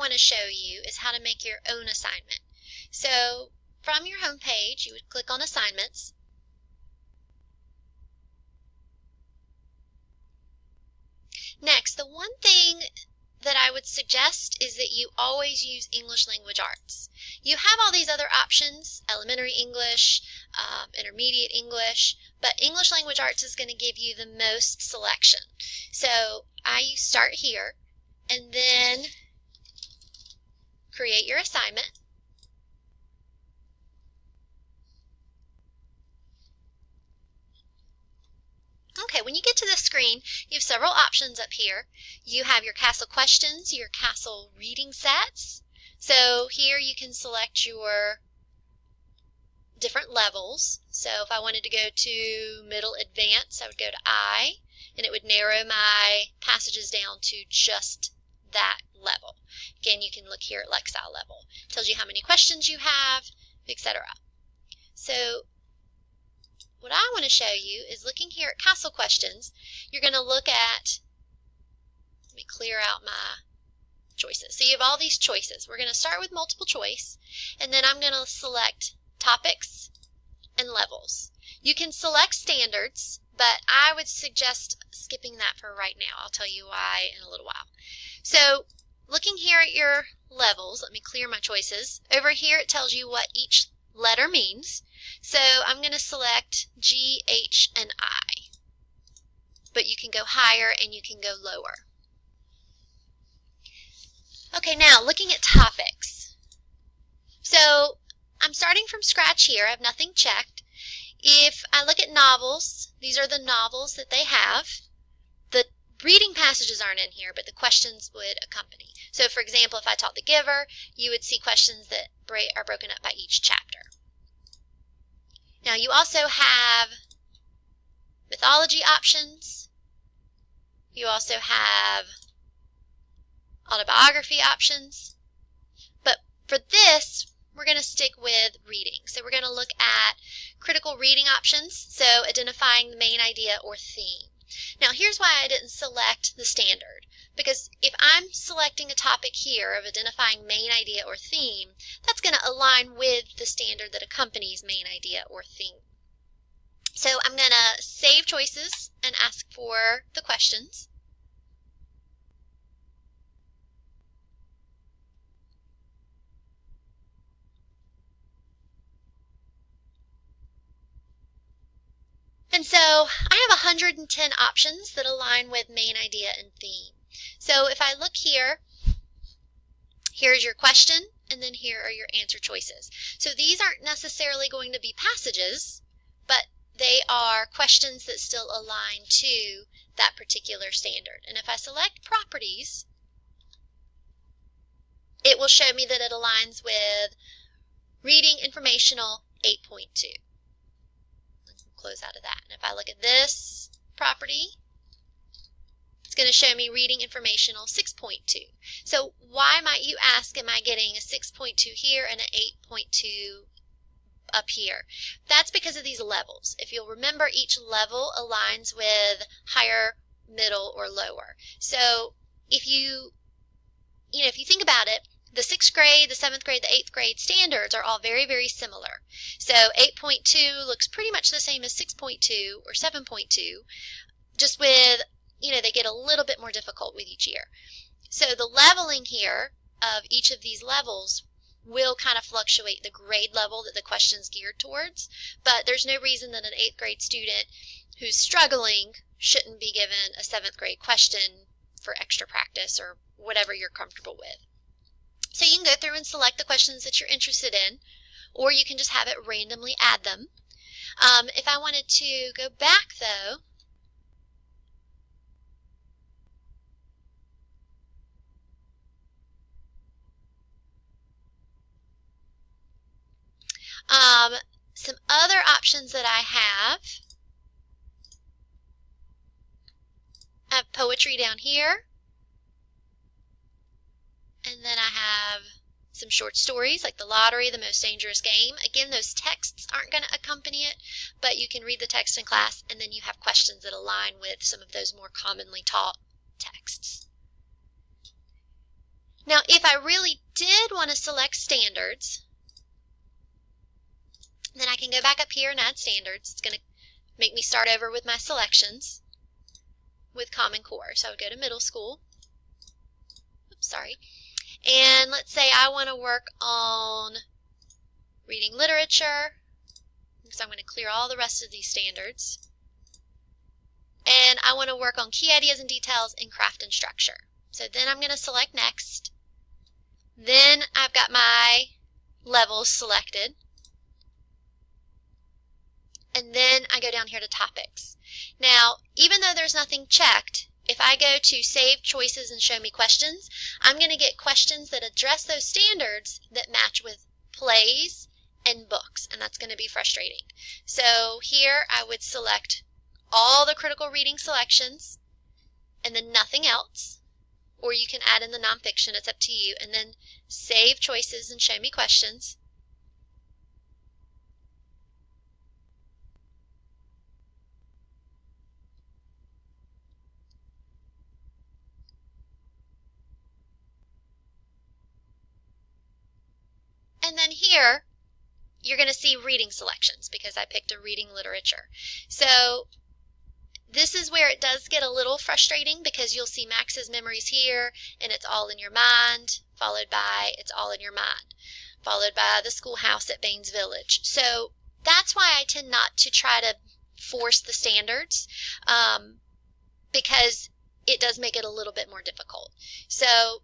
want to show you is how to make your own assignment. So from your home page, you would click on Assignments. Next, the one thing that I would suggest is that you always use English Language Arts. You have all these other options, elementary English, intermediate English, but English Language Arts is going to give you the most selection. So I start here and then create your assignment. Okay, when you get to this screen, you have several options up here. You have your CASEL questions, your CASEL reading sets. So here you can select your different levels. So if I wanted to go to Middle Advanced, I would go to I, and it would narrow my passages down to just that level. Again, you can look here at Lexile level. It tells you how many questions you have, etc. So what I want to show you is looking here at CASEL questions. You're going to look at, let me clear out my choices. So you have all these choices. We're going to start with multiple choice, and then I'm going to select topics and levels. You can select standards, but I would suggest skipping that for right now. I'll tell you why in a little while. So looking here at your levels, let me clear my choices. Over here it tells you what each letter means. So I'm going to select G, H, and I. But you can go higher and you can go lower. Okay, now looking at topics. So I'm starting from scratch here. I have nothing checked. If I look at novels, these are the novels that they have. The reading passages aren't in here, but the questions would accompany. So for example, if I taught The Giver, you would see questions that are broken up by each chapter. Now you also have mythology options. You also have autobiography options. But for this, we're going to stick with reading. So we're going to look at critical reading options, so identifying the main idea or theme. Now here's why I didn't select the standard, because if I'm selecting a topic here of identifying main idea or theme, that's going to align with the standard that accompanies main idea or theme. So I'm going to save choices and ask for the questions. And so I have 110 options that align with main idea and theme. So if I look here, here's your question, and then here are your answer choices. So these aren't necessarily going to be passages, but they are questions that still align to that particular standard. And if I select properties, it will show me that it aligns with Reading Informational 8.2. Close out of that. And if I look at this property, it's going to show me Reading Informational 6.2. So why, might you ask, am I getting a 6.2 here and an 8.2 up here? That's because of these levels. If you'll remember, each level aligns with higher, middle, or lower. So if you think about it, the 6th grade, the 7th grade, the 8th grade standards are all very, very similar. So 8.2 looks pretty much the same as 6.2 or 7.2, just with, they get a little bit more difficult with each year. So the leveling here of each of these levels will kind of fluctuate the grade level that the question's geared towards, but there's no reason that an 8th grade student who's struggling shouldn't be given a 7th grade question for extra practice or whatever you're comfortable with. So you can go through and select the questions that you're interested in, or you can just have it randomly add them. If I wanted to go back though, some other options that I have poetry down here. And then I have some short stories like The Lottery, The Most Dangerous Game. Again, those texts aren't going to accompany it, but you can read the text in class, and then you have questions that align with some of those more commonly taught texts. Now, if I really did want to select standards, then I can go back up here and add standards. It's going to make me start over with my selections with Common Core. So I would go to middle school. Oops, sorry. And let's say I want to work on reading literature. So I'm going to clear all the rest of these standards. And I want to work on key ideas and details in craft and structure. So then I'm going to select next. Then I've got my levels selected. And then I go down here to topics. Now, even though there's nothing checked, if I go to Save Choices and Show Me Questions, I'm going to get questions that address those standards that match with plays and books, and that's going to be frustrating. So here I would select all the critical reading selections and then nothing else, or you can add in the nonfiction, it's up to you, and then Save Choices and Show Me Questions. And then here, you're going to see reading selections because I picked a reading literature. So this is where it does get a little frustrating because you'll see Max's Memories here, and it's all in your mind, followed by It's All in Your Mind, followed by The Schoolhouse at Baines Village. So that's why I tend not to try to force the standards because it does make it a little bit more difficult. So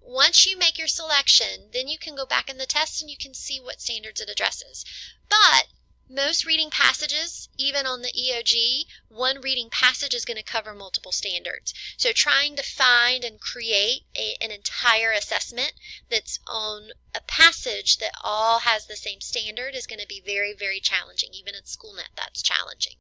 once you make your selection, then you can go back in the test and you can see what standards it addresses. But most reading passages, even on the EOG, one reading passage is going to cover multiple standards. So trying to find and create an entire assessment that's on a passage that all has the same standard is going to be very, very challenging. Even in SchoolNet, that's challenging.